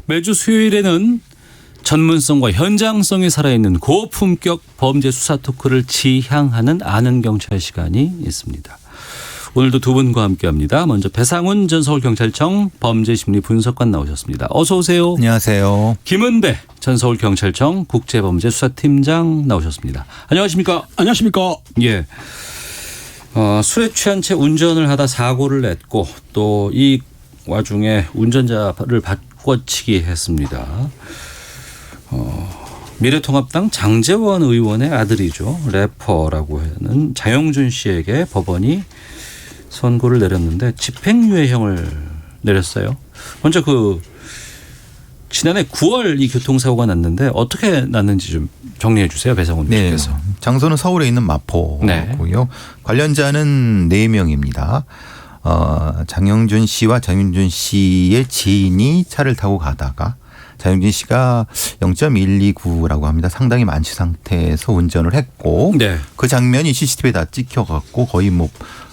매주 수요일에는 전문성과 현장성이 살아있는 고품격 범죄 수사 토크를 지향하는 아는 경찰 시간이 있습니다. 오늘도 두 분과 함께합니다. 먼저 배상훈 전 서울경찰청 범죄심리분석관 나오셨습니다. 어서 오세요. 안녕하세요. 김은배 전 서울경찰청 국제범죄수사팀장 나오셨습니다. 안녕하십니까? 안녕하십니까? 예. 술에 취한 채 운전을 하다 사고를 냈고 또 이 와중에 운전자를 바꿔치기 했습니다. 미래통합당 장제원 의원의 아들이죠. 래퍼라고 하는 장영준 씨에게 법원이 선고를 내렸는데 집행유예형을 내렸어요. 먼저 지난해 9월 이 교통사고가 났는데 어떻게 났는지 좀 정리해 주세요. 배상훈 씨께서. 네. 장소는 서울에 있는 마포고요. 네. 관련자는 4명입니다. 장영준 씨와 장윤준 씨의 지인이 차를 타고 가다가 장영준 씨가 0.129라고 합니다. 상당히 만취 상태에서 운전을 했고 네. 그 장면이 CCTV에 다 찍혀갖고 거의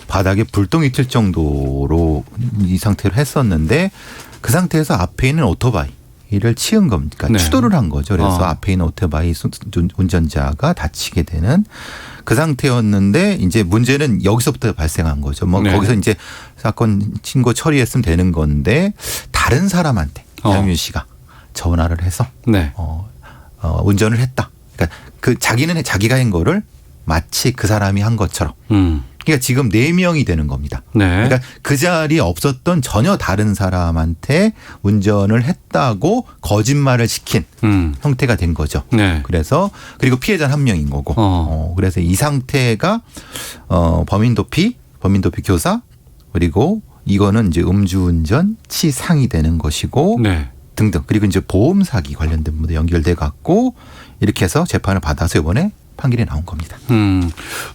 바닥에 불똥이 튈 정도로 이 상태로 했었는데 그 상태에서 앞에 있는 오토바이를 치은 겁니까? 네. 추돌을 한 거죠. 그래서 앞에 있는 오토바이 운전자가 다치게 되는 그 상태였는데 이제 문제는 여기서부터 발생한 거죠. 네. 거기서 이제 사건 신고 처리했으면 되는 건데 다른 사람한테 장윤 씨가 전화를 해서 네. 운전을 했다. 그러니까 자기는 자기가 한 거를 마치 그 사람이 한 것처럼. 그러니까 지금 4명이 되는 겁니다. 네. 그러니까 그 자리에 없었던 전혀 다른 사람한테 운전을 했다고 거짓말을 시킨 형태가 된 거죠. 네. 그리고 피해자는 1명인 거고. 그래서 이 상태가 범인 도피 교사 그리고 이거는 이제 음주운전 치상이 되는 것이고 네. 등등. 그리고 이제 보험 사기 관련된 문제 연결돼 갖고 이렇게 해서 재판을 받아서 이번에 판결이 나온 겁니다.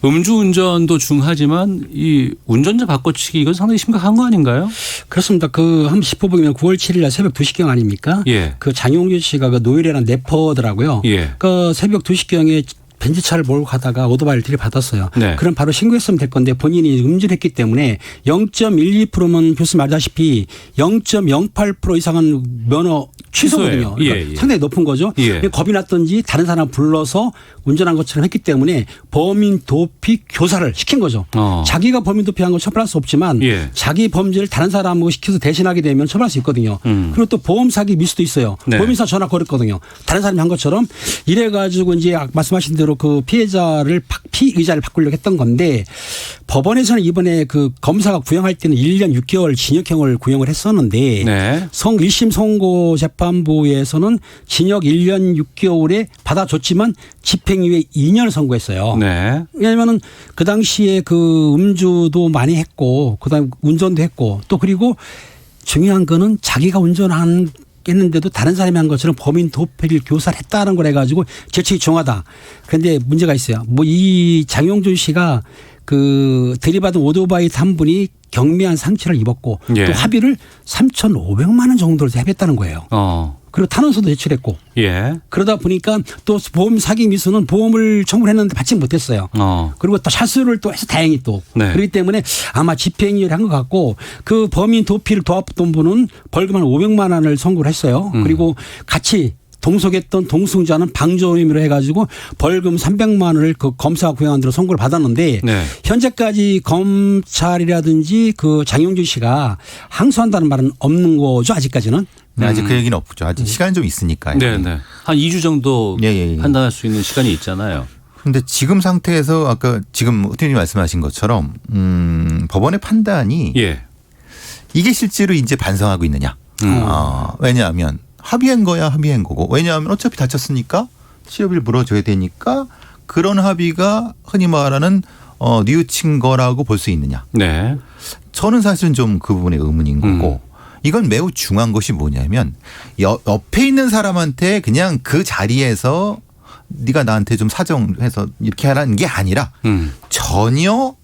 음주운전도 중하지만 이 운전자 바꿔치기 이건 상당히 심각한 거 아닌가요? 그렇습니다. 한번 짚어보면 9월 7일 날 새벽 2시경 아닙니까? 예. 장용준 씨가 노일이라는 래퍼더라고요. 예. 새벽 2시경에 벤츠차를 몰고 가다가 오토바이를 들이받았어요. 네. 그럼 바로 신고했으면 될 건데 본인이 음주를 했기 때문에 0.12%면 교수님 말다시피 0.08% 이상은 면허 취소거든요. 그러니까 예. 상당히 높은 거죠. 예. 겁이 났던지 다른 사람 불러서 운전한 것처럼 했기 때문에 범인 도피 교사를 시킨 거죠. 자기가 범인 도피한 건 처벌할 수 없지만 예. 자기 범죄를 다른 사람하고 시켜서 대신하게 되면 처벌할 수 있거든요. 그리고 또 보험 사기 미수도 있어요. 네. 보험회사 전화 걸었거든요. 다른 사람이 한 것처럼 이래가지고 이제 말씀하신 대로 피의자를 바꾸려고 했던 건데 법원에서는 이번에 검사가 구형할 때는 1년 6개월 징역형을 구형을 했었는데 네. 1심 선고 재판부에서는 징역 1년 6개월에 받아줬지만 집행유예 2년을 선고했어요. 네. 왜냐하면은 그 당시에 음주도 많이 했고 그다음에 운전도 했고 또 그리고 중요한 거는 자기가 했는데도 다른 사람이 한 것처럼 범인 도피를 교사를 했다는 걸 해가지고 질책이 중하다. 그런데 문제가 있어요. 이 장용준 씨가 들이받은 오토바이 한 분이 경미한 상처를 입었고 예. 또 합의를 3,500만 원 정도로 합의했다는 거예요. 그리고 탄원서도 제출했고. 예. 그러다 보니까 또 보험 사기 미수는 보험을 청구를 했는데 받지 못했어요. 그리고 또 차수를 또 해서 다행히 또. 네. 그렇기 때문에 아마 집행유예를 한 것 같고 범인 도피를 도왔던 분은 벌금 한 500만 원을 선고를 했어요. 그리고 같이 동석했던 동승자는 방조 혐의로 해가지고 벌금 300만 원을 검사가 구형한 대로 선고를 받았는데 네. 현재까지 검찰이라든지 장용준 씨가 항소한다는 말은 없는 거죠 아직까지는. 네, 아직 그 얘기는 없죠. 아직 시간이 좀 있으니까요. 네네. 한 2주 정도 판단할 수 있는 시간이 있잖아요. 그런데 지금 상태에서 아까 지금 의원님 말씀하신 것처럼 법원의 판단이 이게 실제로 이제 반성하고 있느냐. 왜냐하면 합의한 거야 합의한 거고 왜냐하면 어차피 다쳤으니까 치료비를 물어줘야 되니까 그런 합의가 흔히 말하는 뉘우친 거라고 볼 수 있느냐. 네. 저는 사실은 좀 그 부분에 의문인 거고 이건 매우 중요한 것이 뭐냐면 옆에 있는 사람한테 그냥 그 자리에서 네가 나한테 좀 사정해서 이렇게 하라는 게 아니라 전혀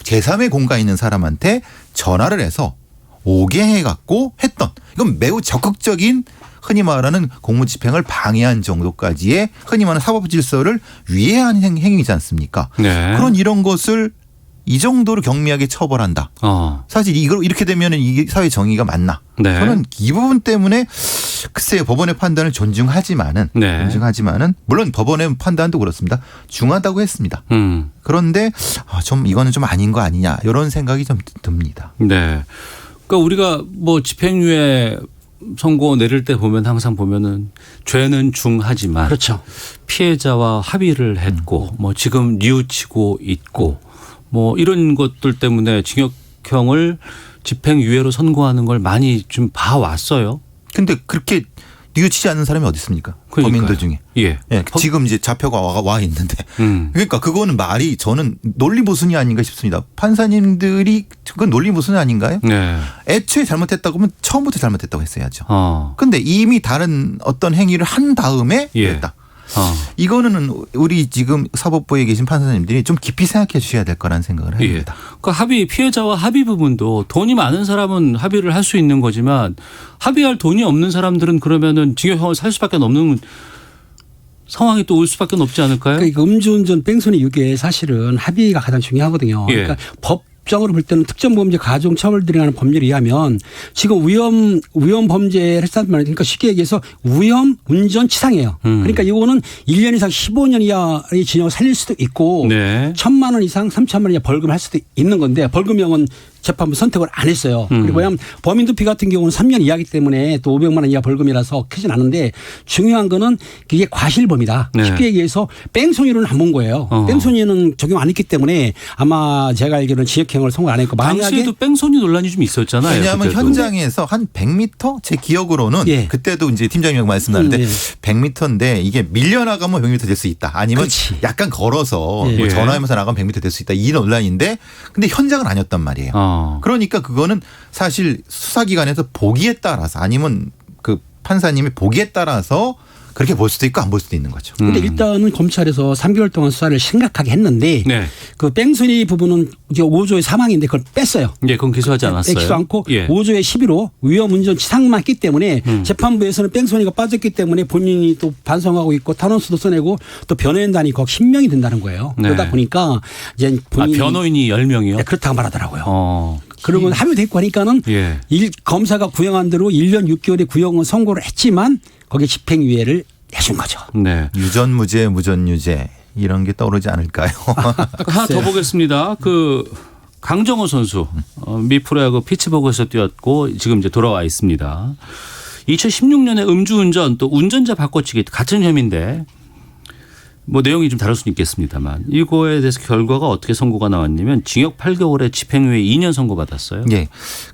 제3의 공간에 있는 사람한테 전화를 해서 오게 해갖고 했던 이건 매우 적극적인 흔히 말하는 공무집행을 방해한 정도까지의 흔히 말하는 사법 질서를 위해한 행위이지 않습니까? 네. 그런 이런 것을 이 정도로 경미하게 처벌한다. 사실 이걸 이렇게 되면은 이게 사회 정의가 맞나? 네. 저는 이 부분 때문에 글쎄요, 법원의 판단을 존중하지만은 물론 법원의 판단도 그렇습니다. 중하다고 했습니다. 그런데 좀 이거는 좀 아닌 거 아니냐 이런 생각이 좀 듭니다. 네. 그러니까 우리가 뭐 집행유예 선고 내릴 때 보면 항상 보면은 죄는 중하지만 그렇죠. 피해자와 합의를 했고 뭐 지금 뉘우치고 있고 뭐 이런 것들 때문에 징역형을 집행유예로 선고하는 걸 많이 좀 봐왔어요. 근데 그렇게 뉘우치지 않는 사람이 어디 있습니까? 그러니까요. 범인들 중에. 예. 지금 이제 잡혀가 와 있는데. 그러니까 그거는 말이 저는 논리모순이 아닌가 싶습니다. 판사님들이 그건 논리모순 아닌가요? 네. 애초에 잘못했다고 하면 처음부터 잘못했다고 했어야죠. 어. 근데 이미 다른 어떤 행위를 한 다음에 그랬다. 이거는 우리 지금 사법부에 계신 판사님들이 좀 깊이 생각해 주셔야 될 거라는 생각을 합니다. 그 합의 피해자와 합의 부분도 돈이 많은 사람은 합의를 할 수 있는 거지만 합의할 돈이 없는 사람들은 그러면은 징역형을 살 수밖에 없는 상황이 또 올 수밖에 없지 않을까요? 그러니까 음주운전 뺑소니 이게 사실은 합의가 가장 중요하거든요. 그러니까 법적으로 볼 때는 특정범죄 가중처벌들이라는 법률에 의하면 지금 위험 범죄를 했단 말이에요. 그러니까 쉽게 얘기해서 위험 운전 치상이에요. 그러니까 이거는 1년 이상 15년 이하의 징역을 살릴 수도 있고 1,000만 원 이상 3천만 원 이하 벌금을 할 수도 있는 건데 벌금형은 재판부 선택을 안 했어요. 그리고 왜냐하면 범인 도피 같은 경우는 3년 이하이기 때문에 또 500만 원 이하 벌금이라서 크진 않은데 중요한 거는 그게 과실범이다. 쉽게 얘기해서 뺑소니로는 안 본 거예요. 뺑소니는 적용 안 했기 때문에 아마 제가 알기로는 징역형을 선고 안 했고 만약에 당시에도 뺑소니 논란이 좀 있었잖아요. 왜냐하면 그때도. 현장에서 한 100m 제 기억으로는 그때도 이제 팀장님 말씀 나는데 100m인데 이게 밀려나가면 100m 될 수 있다. 아니면 약간 걸어서 뭐 전화하면서 나가면 100m 될 수 있다. 이 논란인데 근데 현장은 아니었단 말이에요. 그러니까 그거는 사실 수사기관에서 보기에 따라서 아니면 그 판사님의 보기에 따라서 그렇게 볼 수도 있고 안 볼 수도 있는 거죠. 근데 일단은 검찰에서 3개월 동안 수사를 심각하게 했는데 그 뺑소니 부분은 이제 5조의 사망인데 그걸 뺐어요. 그건 기소하지 않았어요. 기소 않고 5조의 11호 위험 운전 치상만 했기 때문에 재판부에서는 뺑소니가 빠졌기 때문에 본인이 또 반성하고 있고 탄원서도 써내고 또 변호인단이 거의 10명이 된다는 거예요. 그러다 보니까 이제 본인이 변호인이 10명이요? 그렇다고 말하더라고요. 그러고 합의됐고 하니까는 검사가 구형한 대로 1년 6개월의 구형은 선고를 했지만 거기에 집행유예를 해준 거죠. 유전무죄, 무전유죄 이런 게 떠오르지 않을까요? 하나 더 보겠습니다. 그 강정호 선수 미 프로야구 피츠버그에서 뛰었고 지금 이제 돌아와 있습니다. 2016년에 음주운전 또 운전자 바꿔치기 같은 혐의인데 뭐 내용이 좀 다를 수는 있겠습니다만 이거에 대해서 결과가 어떻게 선고가 나왔냐면 징역 8개월에 집행유예 2년 선고받았어요.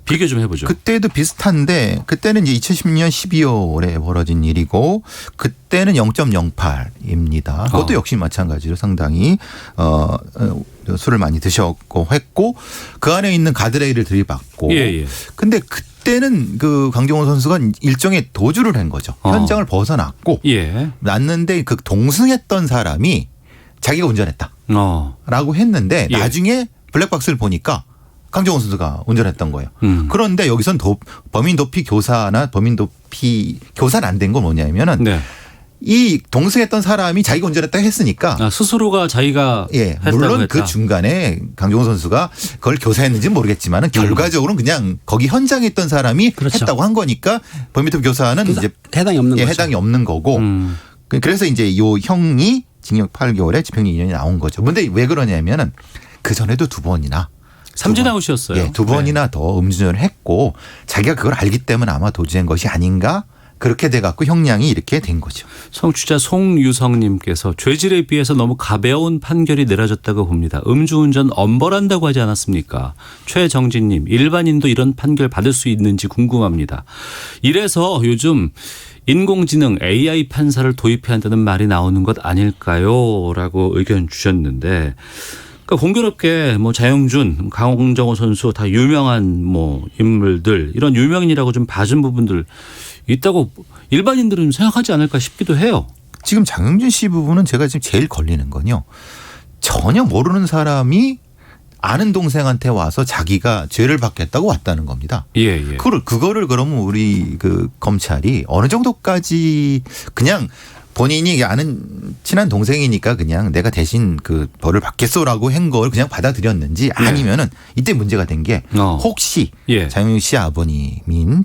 비교 좀 해보죠. 그때도 비슷한데 그때는 이제 2010년 12월에 벌어진 일이고 그때는 0.08입니다. 그것도 역시 마찬가지로 상당히 술을 많이 드셨고 했고 그 안에 있는 가드레일을 들이받고 근데 그때는 그 강정호 선수가 일종의 도주를 한 거죠. 현장을 벗어났고 났는데 그 동승했던 사람이 자기가 운전했다라고 했는데 나중에 블랙박스를 보니까 강정호 선수가 운전했던 거예요. 그런데 여기선 범인 도피 교사나 범인 도피 교사는 안 된 건 뭐냐면은 이 동승했던 사람이 자기가 운전했다고 했으니까 스스로가 자기가 물론 했다. 그 중간에 강정호 선수가 그걸 교사했는지는 모르겠지만 결과적으로는 그냥 거기 현장에 있던 사람이 했다고 한 거니까 범인도피 교사는 이제 해당이 없는 거죠. 해당이 없는 거고 그래서 이제 요 형이 징역 8개월에 집행유예 2년이 나온 거죠. 근데 왜 그러냐면은 그 전에도 2번이나 삼진아웃이었어요. 2번이나 더 음주운전을 했고 자기가 그걸 알기 때문에 아마 도주한 것이 아닌가 그렇게 돼갖고 형량이 이렇게 된 거죠. 청취자 송유성님께서 죄질에 비해서 너무 가벼운 판결이 내려졌다고 봅니다. 음주운전 엄벌한다고 하지 않았습니까? 최정진님 일반인도 이런 판결 받을 수 있는지 궁금합니다. 이래서 요즘 인공지능 AI 판사를 도입해야 한다는 말이 나오는 것 아닐까요? 라고 의견 주셨는데 그러니까 공교롭게 뭐 자영준, 강정호 선수 다 유명한 뭐 인물들 이런 유명인이라고 좀 봐준 부분들 있다고 일반인들은 생각하지 않을까 싶기도 해요. 지금 장영준 씨 부분은 제가 지금 제일 걸리는 건요. 전혀 모르는 사람이 아는 동생한테 와서 자기가 죄를 받겠다고 왔다는 겁니다. 그거를 그러면 우리 그 검찰이 어느 정도까지 그냥 본인이 아는 친한 동생이니까 그냥 내가 대신 그 벌을 받겠소라고 한 걸 그냥 받아들였는지 아니면은 이때 문제가 된 게 혹시 예. 장영준 씨 아버님인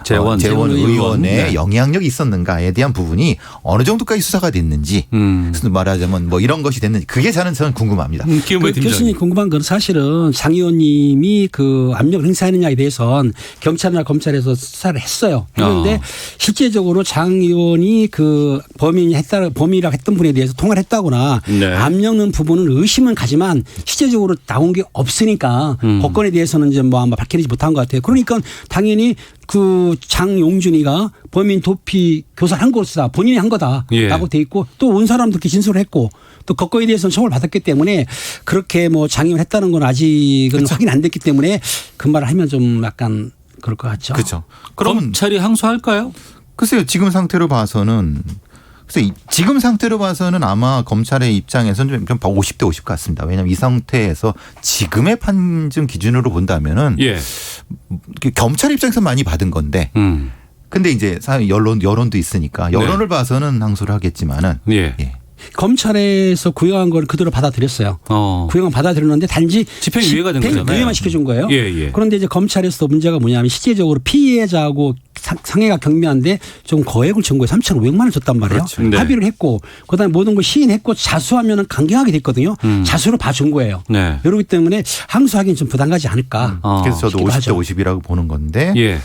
재원 의원의 네. 영향력이 있었는가에 대한 부분이 어느 정도까지 수사가 됐는지 말하자면 뭐 이런 것이 됐는지 그게 저는 궁금합니다. 김은배 팀장님. 교수님 궁금한 건 사실은 장 의원님이 그 압력을 행사했느냐에 대해서는 경찰이나 검찰에서 수사를 했어요. 그런데 실제적으로 장 의원이 그 범인이라고 했던 분에 대해서 통화를 했다거나 네. 압력는 부분은 의심은 가지만 실제적으로 나온 게 없으니까 법건에 대해서는 이제 뭐 아마 밝혀내지 못한 것 같아요. 그러니까 당연히 그 장용준이가 범인 도피 교사를 한 것이다. 본인이 한 거다라고 예. 돼 있고 또 온 사람도 그렇게 진술을 했고 또 거거에 대해서는 처벌을 받았기 때문에 그렇게 뭐 장애를 했다는 건 아직은 그렇죠. 확인 안 됐기 때문에 그 말을 하면 좀 약간 그럴 것 같죠. 그렇죠. 그러면 검찰이 항소할까요? 글쎄요. 지금 상태로 봐서는 지금 상태로 봐서는 아마 검찰의 입장에서는 좀 50대 50 같습니다. 왜냐하면 이 상태에서 지금의 판정 기준으로 본다면은 예. 검찰 입장에서 많이 받은 건데 근데 이제 여론도 있으니까 여론을 봐서는 항소를 하겠지만은 예. 예. 검찰에서 구형한 걸 그대로 받아들였어요. 구형은 받아들였는데 단지 집행유예가 된 거잖아요. 유예만 시켜준 거예요. 예, 예. 그런데 이제 검찰에서 문제가 뭐냐면 실제적으로 피해자하고 상해가 경미한데 좀 거액을 청구해 3,500만 원을 줬단 말이에요. 그렇죠. 네. 합의를 했고 그다음에 모든 걸 시인했고 자수하면은 강경하게 됐거든요. 자수로 봐준 거예요. 네. 그렇기 때문에 항소하기는 좀 부담 가지 않을까. 그래서 저도 싶기도 50대 하죠. 50이라고 보는 건데 예.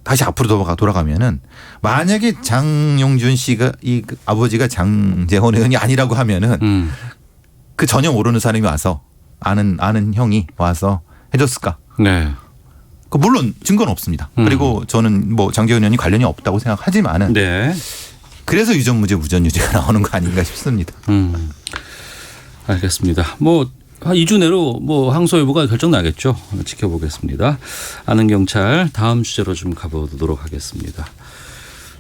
다시 앞으로 돌아가면은 만약에 장용준 씨가 그 아버지가 장재원 의원이 아니라고 하면은 그 전혀 모르는 사람이 와서 아는 형이 와서 해줬을까? 네. 물론 증거는 없습니다. 그리고 저는 뭐 장재원 의원이 관련이 없다고 생각하지만은 네. 그래서 유전무죄 무전유죄가 나오는 거 아닌가 싶습니다. 알겠습니다. 뭐 한 2주 내로 뭐 항소 여부가 결정 나겠죠. 지켜보겠습니다. 아는 경찰 다음 주제로 좀 가보도록 하겠습니다.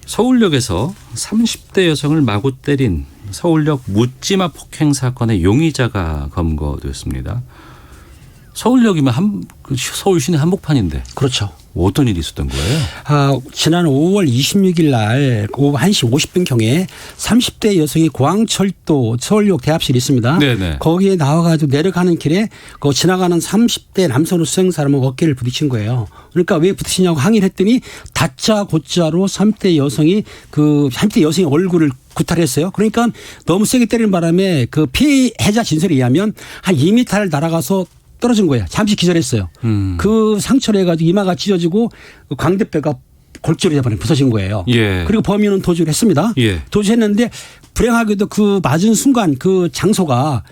서울역에서 30대 여성을 마구 때린 서울역 묻지마 폭행 사건의 용의자가 검거됐습니다. 서울역이면 서울 시내 한복판인데. 그렇죠. 어떤 일이 있었던 거예요? 지난 5월 26일 날 오후 1시 50분경에 30대 여성이 공항철도 서울역 대합실이 있습니다. 네네. 거기에 나와가지고 내려가는 길에 그 지나가는 30대 남성으로 수행 사람하고 어깨를 부딪힌 거예요. 그러니까 왜 부딪히냐고 항의를 했더니 다짜 고짜로 30대 여성이 얼굴을 구타했어요. 그러니까 너무 세게 때리는 바람에 그 피해자 진술에 의하면 한 2m를 날아가서 떨어진 거예요. 잠시 기절했어요. 그 상처를 해가지고 이마가 찢어지고 광대뼈가 골절이 돼버린 부서진 거예요. 예. 그리고 범인은 도주를 했습니다. 예. 도주했는데 불행하게도 그 맞은 순간 그 장소가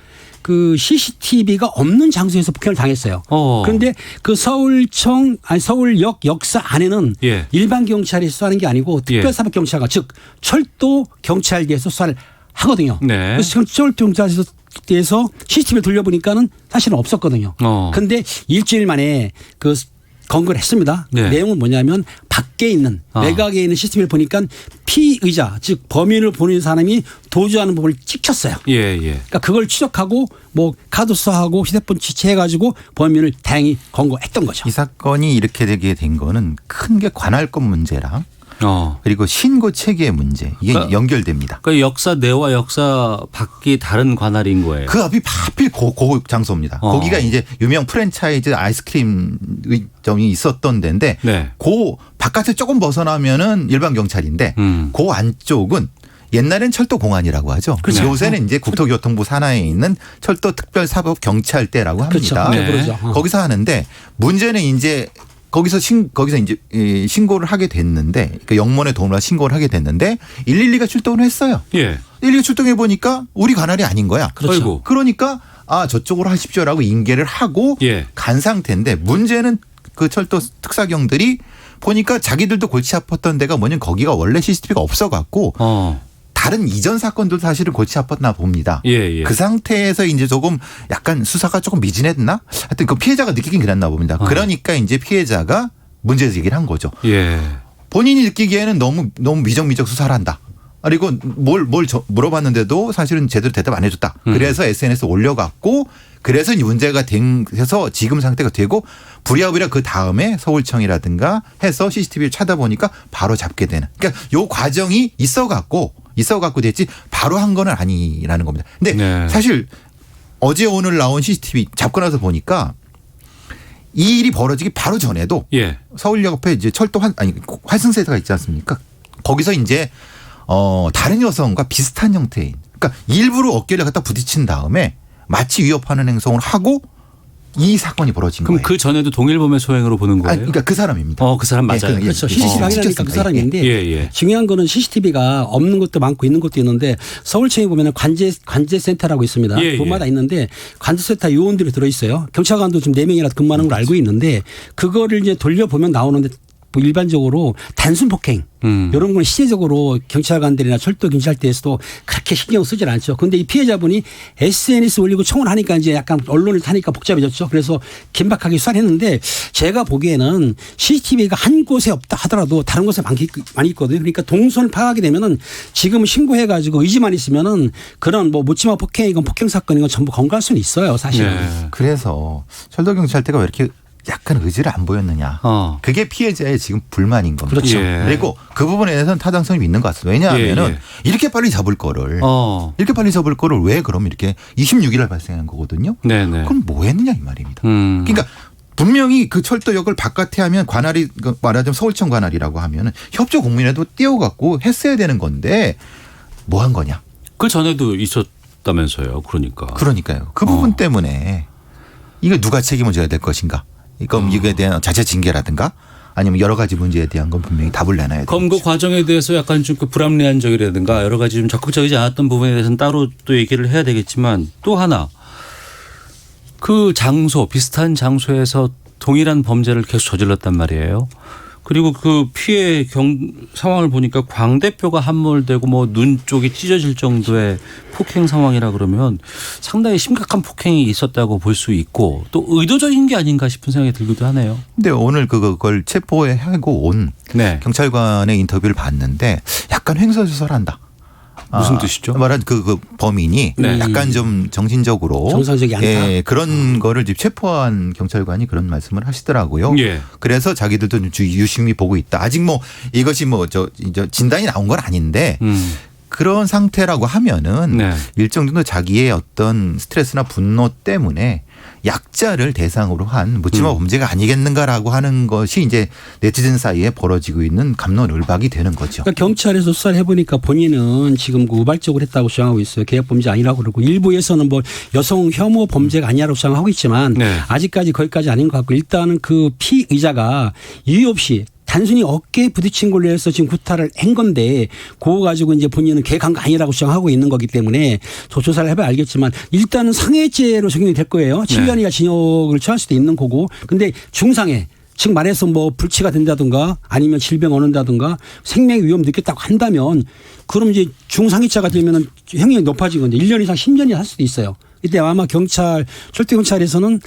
그 CCTV가 없는 장소에서 폭행을 당했어요. 그런데 그 서울역 역사 안에는 예. 일반 경찰이 수사하는 게 아니고 특별사법경찰관 즉 철도 경찰계에서 수사를 하거든요. 네. 그래서 철도 경찰에서 CCTV를 돌려보니까는 사실은 없었거든요. 그런데 일주일 만에 그 검거를 했습니다. 네. 내용은 뭐냐면 밖에 있는 외곽에 있는 CCTV를 보니까 피의자 즉 범인을 보는 사람이 도주하는 부분을 찍혔어요. 예. 그러니까 그걸 추적하고 뭐 카드 수사하고 휴대폰 지체해가지고 범인을 다행히 검거했던 거죠. 이 사건이 이렇게 되게 된 거는 큰 게 관할권 문제랑 그리고 신고 체계의 문제 이게 연결됩니다. 그러니까 역사 내와 역사 밖이 다른 관할인 거예요. 그 앞이 하필 그 장소입니다. 거기가 이제 유명 프랜차이즈 아이스크림 점이 있었던 데인데 네. 그 바깥에 조금 벗어나면은 일반 경찰인데 그 안쪽은 옛날엔 철도공안이라고 하죠. 그렇죠. 요새는 이제 국토교통부 산하에 있는 철도특별사법경찰대라고 합니다. 그렇죠. 네. 그러죠. 거기서 하는데 문제는 이제 거기서 이제 신고를 하게 됐는데 그러니까 영문의 도움으로 신고를 하게 됐는데 112가 출동을 했어요. 예. 112가 출동해 보니까 우리 관할이 아닌 거야. 그렇죠. 그러니까 저쪽으로 하십시오라고 인계를 하고 예. 간 상태인데 문제는 그 철도 특사경들이 보니까 자기들도 골치 아팠던 데가 뭐냐면 거기가 원래 CCTV가 없어 갖고 다른 이전 사건도 사실은 골치 아팠나 봅니다. 예. 그 상태에서 이제 조금 약간 수사가 조금 미진했나? 하여튼 그 피해자가 느끼긴 그랬나 봅니다. 그러니까 이제 피해자가 문제 제기를 한 거죠. 예. 본인이 느끼기에는 너무 미적미적 수사를 한다. 그리고 뭘 물어봤는데도 사실은 제대로 대답 안 해줬다. 그래서 SNS에 올려갖고 그래서 문제가 돼서 지금 상태가 되고 부랴부랴 그 다음에 서울청이라든가 해서 CCTV를 찾아보니까 바로 잡게 되는. 그러니까 요 과정이 있어갖고 있어 갖고 됐지 바로 한 건 아니라는 겁니다. 근데 네. 사실 어제 오늘 나온 CCTV 잡고 나서 보니까 이 일이 벌어지기 바로 전에도 예. 서울역 앞에 이제 활승센터가 있지 않습니까? 거기서 이제 다른 여성과 비슷한 형태인, 그러니까 일부러 어깨를 갖다 부딪힌 다음에 마치 위협하는 행동을 하고 이 사건이 벌어진 그럼 거예요. 그 전에도 동일범의 소행으로 보는 거예요? 아니, 그러니까 그 사람입니다. 그 사람 맞아요. 예, 그렇죠. 예, CCTV 예. 확인하니까 그 찍혔습니다. 사람인데 예, 예. 중요한 거는 CCTV가 없는 것도 많고 있는 것도 있는데 서울청에 보면 관제센터라고 있습니다. 예, 곳마다 예. 있는데 관제센터 요원들이 들어있어요. 경찰관도 지금 4명이나 근무하는 걸 알고 있는데 그거를 이제 돌려보면 나오는데 뭐 일반적으로 단순 폭행 이런 건 시대적으로 경찰관들이나 철도 경찰대에서도 그렇게 신경 쓰질 않죠. 그런데 이 피해자분이 SNS 올리고 청을 하니까 이제 약간 언론을 타니까 복잡해졌죠. 그래서 긴박하게 수사했는데 제가 보기에는 CCTV가 한 곳에 없다 하더라도 다른 곳에 많이 있거든요. 그러니까 동선을 파악하게 되면은 지금 신고해가지고 의지만 있으면은 그런 뭐 묻지마 폭행이건 폭행 사건이건 전부 건강할 수는 있어요. 사실은. 네. 그래서 철도경찰대가 왜 이렇게 약간 의지를 안 보였느냐. 그게 피해자의 지금 불만인 겁니다. 그렇죠. 예. 그리고 그 부분에 대해서는 타당성이 있는 것 같습니다. 왜냐하면은 예, 예. 이렇게 빨리 잡을 거를 왜 그럼 이렇게 26일 날 발생한 거거든요. 네네. 그럼 뭐 했느냐 이 말입니다. 그러니까 분명히 그 철도역을 바깥에 하면 관할이 말하자면 서울청 관할이라고 하면은 협조 공문에도 띄워갖고 했어야 되는 건데 뭐 한 거냐. 그 전에도 있었다면서요. 그러니까. 그러니까요. 그 부분 때문에 이거 누가 책임을 져야 될 것인가. 그럼 이거에 대한 자체 징계라든가 아니면 여러 가지 문제에 대한 건 분명히 답을 내놔야 돼요. 검거 과정에 대해서 약간 좀 그 불합리한 적이라든가 여러 가지 좀 적극적이지 않았던 부분에 대해서는 따로 또 얘기를 해야 되겠지만 또 하나 그 장소 비슷한 장소에서 동일한 범죄를 계속 저질렀단 말이에요. 그리고 그 피해 상황을 보니까 광대뼈가 함몰되고 뭐 눈 쪽이 찢어질 정도의 폭행 상황이라 그러면 상당히 심각한 폭행이 있었다고 볼 수 있고 또 의도적인 게 아닌가 싶은 생각이 들기도 하네요. 근데 오늘 그걸 체포하고 온 네. 경찰관의 인터뷰를 봤는데 약간 횡설수설한다. 무슨 뜻이죠? 말한 그 범인이 네. 약간 좀 정신적으로 정상적이 않다. 예, 그런 거를 지금 체포한 경찰관이 그런 말씀을 하시더라고요. 예. 그래서 자기들도 유심히 보고 있다. 아직 뭐 이것이 뭐 저 진단이 나온 건 아닌데 그런 상태라고 하면은 네. 일정 정도 자기의 어떤 스트레스나 분노 때문에 약자를 대상으로 한 묻지마 범죄가 아니겠는가라고 하는 것이 이제 네티즌 사이에 벌어지고 있는 갑론을박이 되는 거죠. 그러니까 경찰에서 수사를 해보니까 본인은 지금 그 우발적으로 했다고 주장하고 있어요. 계획 범죄 아니라고 그러고 일부에서는 뭐 여성 혐오 범죄가 아니라고 주장하고 있지만 네. 아직까지 거기까지 아닌 것 같고 일단은 그 피의자가 이유 없이 단순히 어깨에 부딪힌 걸로 해서 지금 구타를 한 건데 그거 가지고 이제 본인은 계획한 거 아니라고 주장하고 있는 거기 때문에 조사를 해봐야 알겠지만 일단은 상해죄로 적용이 될 거예요. 7년 이하 징역을 처할 수도 있는 거고. 근데 중상해. 즉 말해서 뭐 불치가 된다든가 아니면 질병 얻는다든가 생명의 위험 느꼈다고 한다면 그럼 이제 중상해자가 되면은 형량이 높아지고 이제 1년 이상 10년이 할 수도 있어요. 이때 아마 철도경찰에서는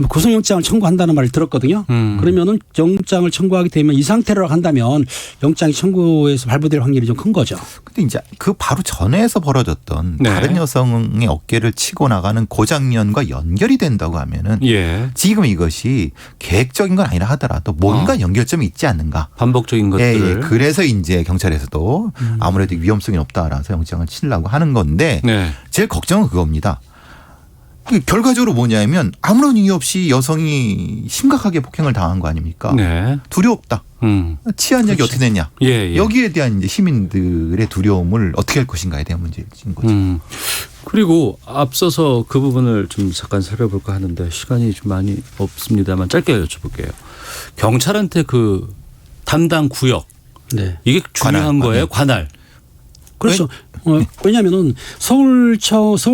구속영장을 청구한다는 말을 들었거든요. 그러면은 영장을 청구하게 되면 이 상태로 한다면 영장이 청구해서 발부될 확률이 좀 큰 거죠. 근데 이제 그 바로 전에서 벌어졌던 네. 다른 여성의 어깨를 치고 나가는 고장면과 연결이 된다고 하면은 예. 지금 이것이 계획적인 건 아니라 하더라도 뭔가 연결점이 있지 않는가. 반복적인 예, 것들을. 예. 그래서 이제 경찰에서도 아무래도 위험성이 높다라서 영장을 치려고 하는 건데 네. 제일 걱정은 그겁니다. 결과적으로 뭐냐면 아무런 이유 없이 여성이 심각하게 폭행을 당한 거 아닙니까? 네. 두렵다. 치안력이 어떻게 됐냐. 예, 예. 여기에 대한 이제 시민들의 두려움을 어떻게 할 것인가에 대한 문제인 거죠. 그리고 앞서서 그 부분을 좀 잠깐 살펴볼까 하는데 시간이 좀 많이 없습니다만 짧게 여쭤볼게요. 경찰한테 그 담당 구역 네. 이게 중요한 관할. 거예요. 관할. 그렇죠. 왜냐하면은 서울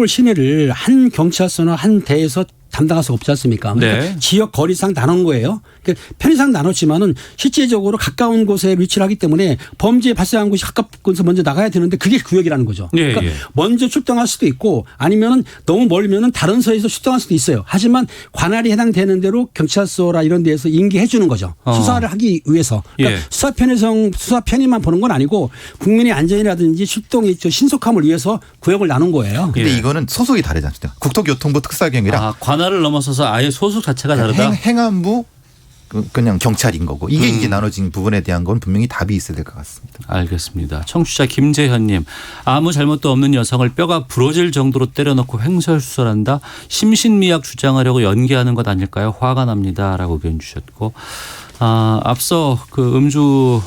시내를 한 경찰서나 한 대에서 담당할 수 없지 않습니까? 그러니까 네. 지역 거리상 나눈 거예요. 그러니까 편의상 나눴지만은 실제적으로 가까운 곳에 위치를 하기 때문에 범죄 발생한 곳이 가깝고서 먼저 나가야 되는데 그게 구역이라는 거죠. 예, 그러니까 예. 먼저 출동할 수도 있고 아니면은 너무 멀면은 다른 서에서 출동할 수도 있어요. 하지만 관할이 해당되는 대로 경찰서라 이런 데에서 인계해 주는 거죠. 수사를 하기 위해서. 그러니까 예. 수사 편의만 보는 건 아니고 국민의 안전이라든지 출동의 신속함을 위해서 구역을 나눈 거예요. 근데 예. 이거는 소속이 다르지 않습니까? 국토교통부 특사경이랑 관할을 넘어서서 아예 소속 자체가 다르다. 행안부 그냥 경찰인 거고 이게 이제 나눠진 부분에 대한 건 분명히 답이 있어야 될 것 같습니다. 알겠습니다. 청취자 김재현님, 아무 잘못도 없는 여성을 뼈가 부러질 정도로 때려놓고 횡설수설한다. 심신미약 주장하려고 연기하는 것 아닐까요? 화가 납니다라고 의견 주셨고, 앞서 그 음주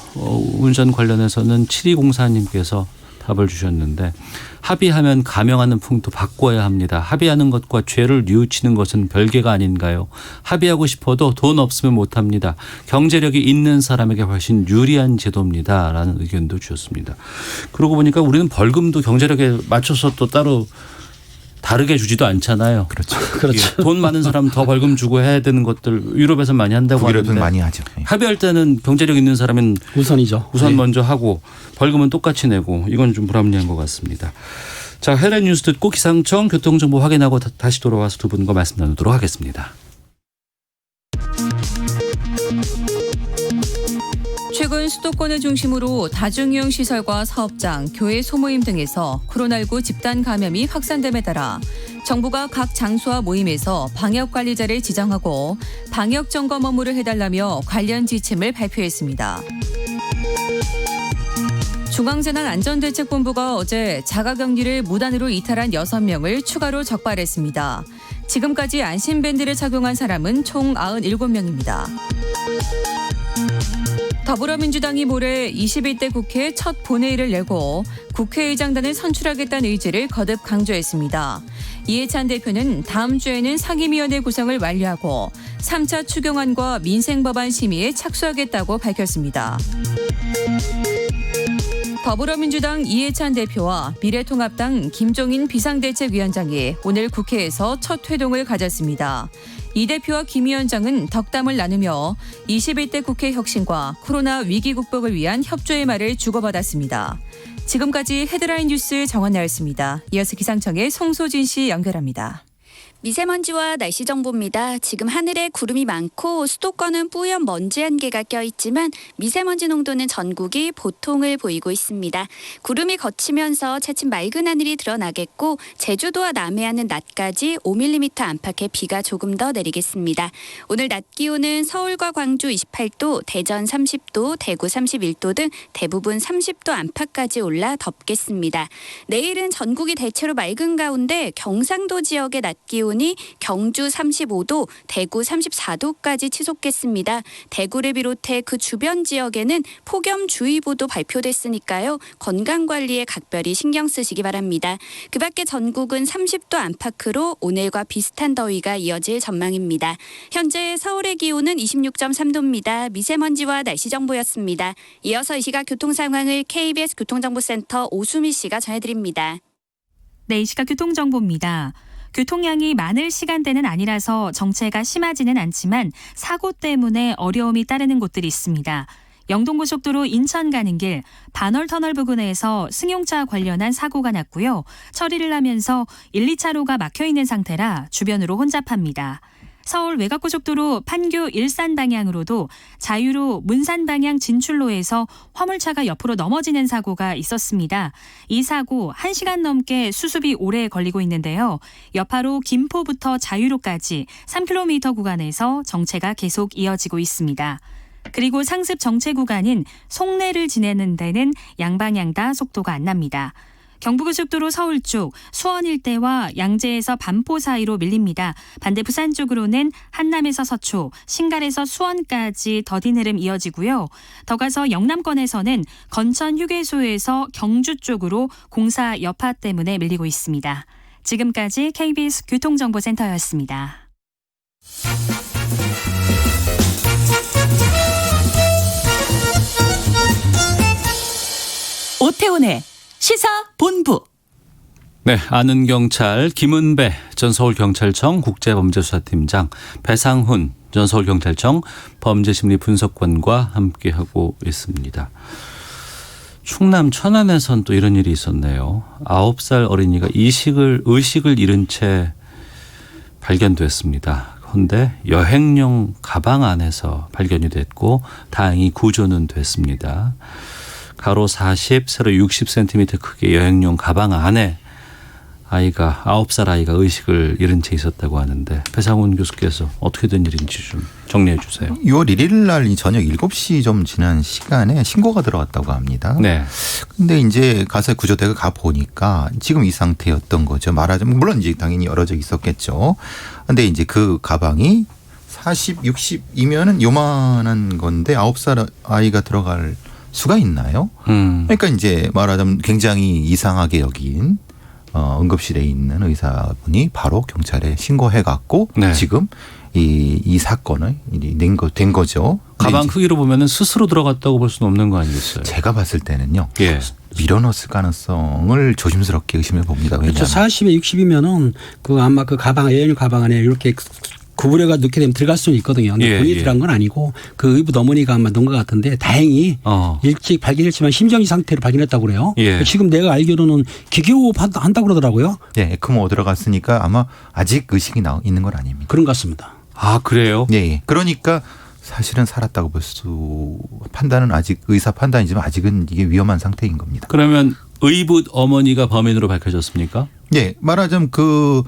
운전 관련해서는 7204님께서 답을 주셨는데, 합의하면 감형하는 풍토 바꿔야 합니다. 합의하는 것과 죄를 뉘우치는 것은 별개가 아닌가요? 합의하고 싶어도 돈 없으면 못합니다. 경제력이 있는 사람에게 훨씬 유리한 제도입니다. 라는 의견도 주셨습니다. 그러고 보니까 우리는 벌금도 경제력에 맞춰서 또 따로 다르게 주지도 않잖아요. 그렇죠. 그렇죠. 돈 많은 사람 더 벌금 주고 해야 되는 것들 유럽에서 많이 한다고 하는데 유럽은 많이 하죠. 합의할 때는 경제력 있는 사람은 우선이죠. 우선 먼저 하고 벌금은 똑같이 내고 이건 좀 불합리한 것 같습니다. 자, 헤드라인 뉴스 듣고 기상청 교통정보 확인하고 다시 돌아와서 두 분과 말씀 나누도록 하겠습니다. 최근 수도권을 중심으로 다중이용 시설과 사업장, 교회 소모임 등에서 코로나19 집단 감염이 확산됨에 따라 정부가 각 장소와 모임에서 방역관리자를 지정하고 방역 점검 업무를 해달라며 관련 지침을 발표했습니다. 중앙재난안전대책본부가 어제 자가격리를 무단으로 이탈한 6명을 추가로 적발했습니다. 지금까지 안심밴드를 착용한 사람은 총 97명입니다. 더불어민주당이 모레 21대 국회 첫 본회의를 열고 국회의장단을 선출하겠다는 의지를 거듭 강조했습니다. 이해찬 대표는 다음 주에는 상임위원회 구성을 완료하고 3차 추경안과 민생법안 심의에 착수하겠다고 밝혔습니다. 더불어민주당 이해찬 대표와 미래통합당 김종인 비상대책위원장이 오늘 국회에서 첫 회동을 가졌습니다. 이 대표와 김 위원장은 덕담을 나누며 21대 국회 혁신과 코로나 위기 극복을 위한 협조의 말을 주고받았습니다. 지금까지 헤드라인 뉴스 정원나였습니다. 이어서 기상청의 송소진 씨 연결합니다. 미세먼지와 날씨 정보입니다. 지금 하늘에 구름이 많고 수도권은 뿌연 먼지 안개가 껴있지만 미세먼지 농도는 전국이 보통을 보이고 있습니다. 구름이 걷히면서 차츰 맑은 하늘이 드러나겠고 제주도와 남해안은 낮까지 5mm 안팎의 비가 조금 더 내리겠습니다. 오늘 낮 기온은 서울과 광주 28도, 대전 30도, 대구 31도 등 대부분 30도 안팎까지 올라 덥겠습니다. 내일은 전국이 대체로 맑은 가운데 경상도 지역의 낮 기온이 경주 35도, 대구 34도까지 치솟겠습니다. 대구를 비롯해 그 주변 지역에는 폭염주의보도 발표됐으니까요. 건강관리에 각별히 신경 쓰시기 바랍니다. 그 밖에 전국은 30도 안팎으로 오늘과 비슷한 더위가 이어질 전망입니다. 현재 서울의 기온은 26.3도입니다. 미세먼지와 날씨 정보였습니다. 이어서 이 시각 교통 상황을 KBS 교통정보센터 오수미 씨가 전해드립니다. 네, 이 시각 교통정보입니다. 교통량이 많을 시간대는 아니라서 정체가 심하지는 않지만 사고 때문에 어려움이 따르는 곳들이 있습니다. 영동고속도로 인천 가는 길 반월터널 부근에서 승용차 관련한 사고가 났고요. 처리를 하면서 1, 2차로가 막혀있는 상태라 주변으로 혼잡합니다. 서울 외곽고속도로 판교 일산 방향으로도 자유로 문산 방향 진출로에서 화물차가 옆으로 넘어지는 사고가 있었습니다. 이 사고 1시간 넘게 수습이 오래 걸리고 있는데요. 여파로 김포부터 자유로까지 3km 구간에서 정체가 계속 이어지고 있습니다. 그리고 상습 정체 구간인 송내를 지내는 데는 양방향 다 속도가 안 납니다. 경부고속도로 서울 쪽 수원 일대와 양재에서 반포 사이로 밀립니다. 반대 부산 쪽으로는 한남에서 서초, 신갈에서 수원까지 더딘 흐름 이어지고요. 더 가서 영남권에서는 건천 휴게소에서 경주 쪽으로 공사 여파 때문에 밀리고 있습니다. 지금까지 KBS 교통정보센터였습니다. 오태훈의 시사본부. 네, 아는 경찰 김은배 전 서울경찰청 국제범죄수사팀장, 배상훈 전 서울경찰청 범죄심리분석관과 함께하고 있습니다. 충남 천안에선 또 이런 일이 있었네요. 9살 어린이가 의식을 잃은 채 발견됐습니다. 그런데 여행용 가방 안에서 발견이 됐고 다행히 구조는 됐습니다. 가로 40, 세로 60cm 크기의 여행용 가방 안에 아이가 9살 아이가 의식을 잃은 채 있었다고 하는데 배상훈 교수께서 어떻게 된 일인지 좀 정리해 주세요. 6월 1일 날 저녁 7시 좀 지난 시간에 신고가 들어왔다고 합니다. 네. 근데 이제 가서 구조대가 가 보니까 지금 이 상태였던 거죠. 말하자면 물론 이제 당연히 여러 적 있었겠죠. 근데 이제 그 가방이 40, 60이면은 요만한 건데 9살 아이가 들어갈 수가 있나요? 그러니까 이제 말하자면 굉장히 이상하게 여긴 응급실에 있는 의사분이 바로 경찰에 신고해 갖고 네. 지금 이 사건을 된 거죠. 가방 크기로 보면은 스스로 들어갔다고 볼 수는 없는 거 아니겠어요? 제가 봤을 때는요. 예. 밀어넣었을 가능성을 조심스럽게 의심해 봅니다. 왜냐하면 그렇죠. 40에 60이면은 그 아마 그 가방 AN 가방 안에 이렇게 구부려가 넣게 되면 들어갈 수는 있거든요. 근데 예, 본인이 예. 들어간 건 아니고 그 의붓 어머니가 아마 넣은 것 같은데 다행히 일찍 발견했지만 심정지 상태로 발견했다고 그래요. 예. 지금 내가 알기로는 기교호흡 한다고 그러더라고요. 예, 에크모 들어갔으니까 아마 아직 의식이 있는 건 아닙니다. 그런 것 같습니다. 아 그래요? 예, 예. 그러니까 사실은 살았다고 볼 수 판단은 아직 의사 판단이지만 아직은 이게 위험한 상태인 겁니다. 그러면 의붓 어머니가 범인으로 밝혀졌습니까? 예, 말하자면 그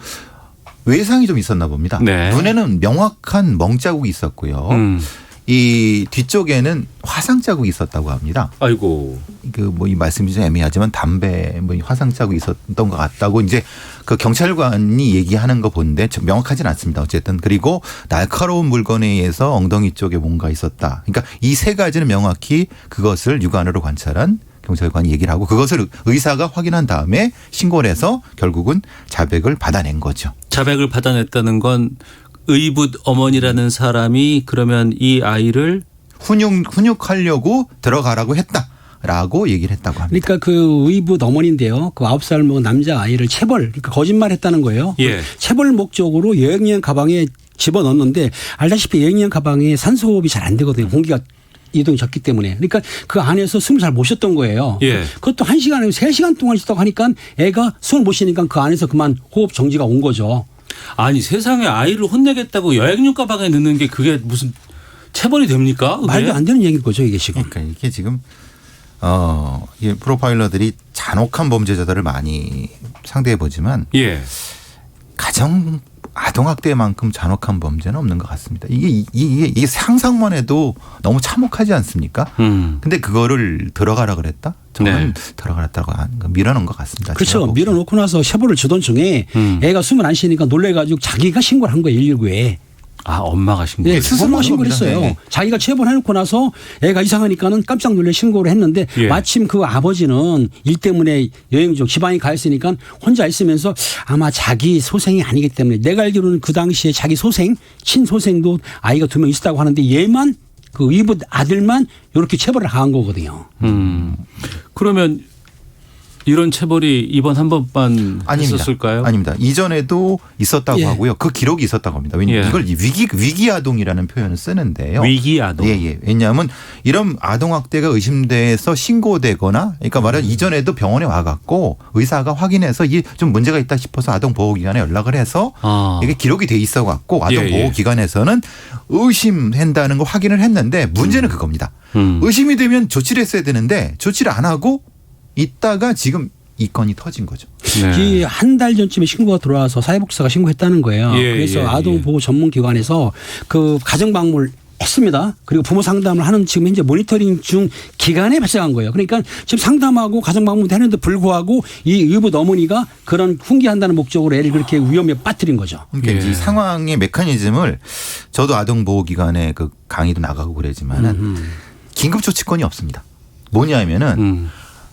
외상이 좀 있었나 봅니다. 네. 눈에는 명확한 멍 자국이 있었고요. 이 뒤쪽에는 화상 자국이 있었다고 합니다. 아이고. 그 뭐 이 말씀이 좀 애매하지만 담배 뭐 화상 자국이 있었던 것 같다고 이제 그 경찰관이 얘기하는 거 보는데 명확하지는 않습니다. 어쨌든 그리고 날카로운 물건에 의해서 엉덩이 쪽에 뭔가 있었다. 그러니까 이 세 가지는 명확히 그것을 육안으로 관찰한 경찰관이 얘기를 하고 그것을 의사가 확인한 다음에 신고를 해서 결국은 자백을 받아낸 거죠. 자백을 받아냈다는 건 의붓 어머니라는 사람이 그러면 이 아이를 훈육하려고 들어가라고 했다라고 얘기를 했다고 합니다. 그러니까 그 의붓 어머니인데요. 그 9살 먹은 남자 아이를 체벌, 그러니까 거짓말했다는 거예요. 예. 체벌 목적으로 여행용 가방에 집어넣었는데 알다시피 여행용 가방에 산소호흡이 잘 안 되거든요. 공기가 이동이 적기 때문에. 그러니까 그 안에서 숨을 잘 못 쉬었던 거예요. 예. 그것도 1시간, 3시간 동안 쉬었다고 하니까 애가 숨을 못 쉬니까 그 안에서 그만 호흡 정지가 온 거죠. 아니 세상에 아이를 혼내겠다고 여행용 가방에 넣는 게 그게 무슨 체벌이 됩니까? 그게? 말도 안 되는 얘기인 거죠 이게 지금. 그러니까 이게 지금 이 프로파일러들이 잔혹한 범죄자들을 많이 상대해 보지만 예. 가정 아동학대만큼 잔혹한 범죄는 없는 것 같습니다. 이게 상상만 해도 너무 참혹하지 않습니까? 근데 그거를 들어가라 그랬다? 저는 들어가랬다고 밀어넣은 것 같습니다. 그렇죠. 밀어놓고 나서 체벌을 주던 중에 애가 숨을 안 쉬니까 놀래가지고 자기가 신고를 한 거예요 119에. 아 엄마가 신고. 네, 엄마가 신고를 했어요. 네. 자기가 체벌해놓고 나서 애가 이상하니까는 깜짝 놀래 신고를 했는데 예. 마침 마침 그 아버지는 일 때문에 여행 중 지방에 가 있으니까 혼자 있으면서 아마 자기 소생이 아니기 때문에 내가 알기로는 그 당시에 자기 소생, 친소생도 아이가 2명 있었다고 하는데 얘만 그 의붓 아들만 이렇게 체벌을 당한 거거든요. 그러면 이런 체벌이 이번 한 번만 했었을까요? 아닙니다. 이전에도 있었다고 예. 하고요. 그 기록이 있었다고 합니다. 왜냐하면 예. 이걸 위기 아동이라는 표현을 쓰는데요. 위기 아동. 예. 왜냐하면 이런 아동 학대가 의심돼서 신고되거나, 그러니까 말하자면 이전에도 병원에 와갖고 의사가 확인해서 이게 좀 문제가 있다 싶어서 아동보호기관에 연락을 해서 이게 기록이 돼 있어갖고 아동보호기관에서는 의심한다는 걸 확인을 했는데 문제는 그겁니다. 의심이 되면 조치를 했어야 되는데 조치를 안 하고 있다가 지금 이 건이 터진 거죠. 네. 이 한 달 전쯤에 신고가 들어와서 사회복지사가 신고했다는 거예요. 예, 그래서 예, 아동보호 전문기관에서 그 가정방문을 했습니다. 그리고 부모 상담을 하는 지금 현재 모니터링 중 기간에 발생한 거예요. 그러니까 지금 상담하고 가정방문도 했는데 불구하고 이 의붓 어머니가 그런 훈계한다는 목적으로 애를 그렇게 위험에 빠뜨린 거죠. 그러니까 예. 이 상황의 메커니즘을 저도 아동보호기관에 그 강의도 나가고 그러지만은 긴급조치권이 없습니다. 뭐냐면은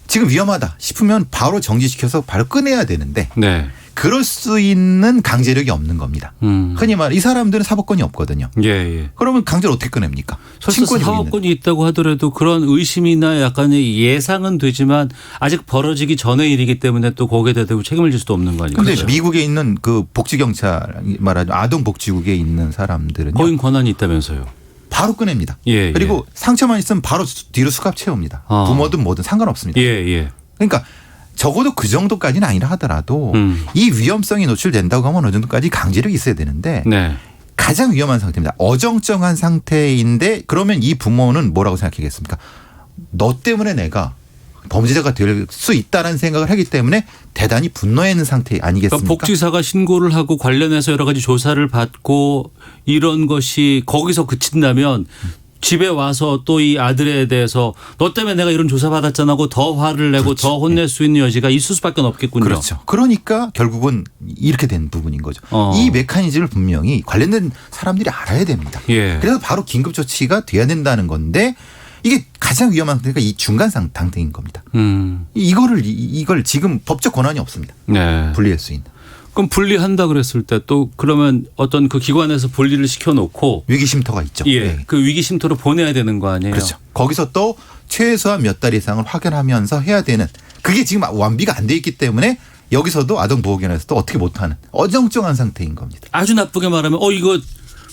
지금 위험하다 싶으면 바로 정지시켜서 바로 꺼내야 되는데 네. 그럴 수 있는 강제력이 없는 겁니다. 흔히 말해 이 사람들은 사법권이 없거든요. 예. 그러면 강제를 어떻게 꺼냅니까? 설사 친권이 사법권이 있다고 하더라도 그런 의심이나 약간의 예상은 되지만 아직 벌어지기 전의 일이기 때문에 또 거기에 대고 책임을 질 수도 없는 거 아니에요? 그런데 미국에 있는 그 복지경찰 말하자면 아동복지국에 있는 사람들은요. 거긴 권한이 있다면서요. 바로 꺼냅니다. 예, 그리고 상처만 있으면 바로 뒤로 수갑 채웁니다. 부모든 뭐든 상관없습니다. 예. 그러니까 적어도 그 정도까지는 아니라 하더라도 이 위험성이 노출된다고 하면 어느 정도까지 강제력이 있어야 되는데 네. 가장 위험한 상태입니다. 어정쩡한 상태인데 그러면 이 부모는 뭐라고 생각하겠습니까? 너 때문에 내가 범죄자가 될 수 있다라는 생각을 하기 때문에 대단히 분노해 있는 상태 아니겠습니까? 그러니까 복지사가 신고를 하고 관련해서 여러 가지 조사를 받고 이런 것이 거기서 그친다면 집에 와서 또 이 아들에 대해서 너 때문에 내가 이런 조사 받았잖아 하고 더 화를 내고 그렇죠. 더 혼낼 수 있는 여지가 있을 수밖에 없겠군요. 그렇죠. 그러니까 결국은 이렇게 된 부분인 거죠. 어. 이 메커니즘을 분명히 관련된 사람들이 알아야 됩니다. 예. 그래서 바로 긴급 조치가 돼야 된다는 건데 이게 가장 위험한 상태가 이 중간 상태인 겁니다. 이걸 지금 법적 권한이 없습니다. 네. 분리할 수 있는. 그럼 분리한다 그랬을 때 또 그러면 어떤 그 기관에서 분리를 시켜놓고 위기 쉼터가 있죠. 예, 네. 그 위기 쉼터로 보내야 되는 거 아니에요? 그렇죠. 거기서 또 최소한 몇 달 이상을 확인하면서 해야 되는 그게 지금 완비가 안 돼 있기 때문에 여기서도 아동보호기관에서도 어떻게 못하는 어정쩡한 상태인 겁니다. 아주 나쁘게 말하면 이거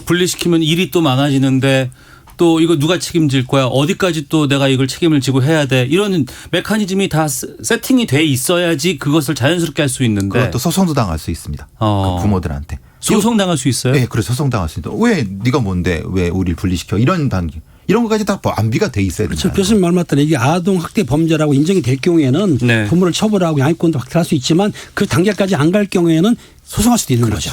분리시키면 일이 또 많아지는데 또 이거 누가 책임질 거야? 어디까지 또 내가 이걸 책임을 지고 해야 돼? 이런 메커니즘이 다 세팅이 돼 있어야지 그것을 자연스럽게 할 수 있는데 그것도 소송도 당할 수 있습니다. 그 부모들한테. 소송 당할 수 있어요? 네, 그래서 소송 당할 수 있다. 왜 네가 뭔데 왜 우리를 분리시켜? 이런 단계. 이런 것까지 다 안비가 돼 있어야 된다. 그렇죠. 교수님 말 맞다는 이게 아동 학대 범죄라고 인정이 될 경우에는 네. 부모를 처벌하고 양육권도 확대할 수 있지만 그 단계까지 안 갈 경우에는 소송할 수도 있는 거죠.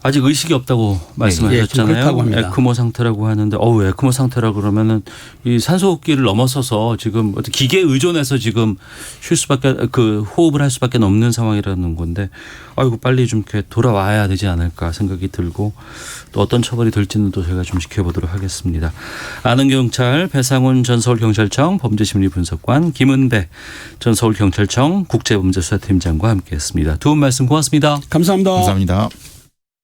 아직 의식이 없다고 예, 좀 말씀하셨잖아요. 그렇다고 합니다. 에크모 상태라고 하는데 에크모 상태라 그러면은 이 산소호흡기를 넘어서서 지금 어떤 기계에 의존해서 지금 쉴 수밖에 그 호흡을 할 수밖에 없는 상황이라는 건데 아이고 빨리 좀 이렇게 돌아와야 되지 않을까 생각이 들고 또 어떤 처벌이 될지는 또 저희가 좀 지켜보도록 하겠습니다. 아는 경찰 배상훈 전 서울경찰청 범죄심리분석관 김은배 전 서울경찰청 국제범죄수사팀장과 함께했습니다. 두 분 말씀 고맙습니다. 감사합니다. 감사합니다.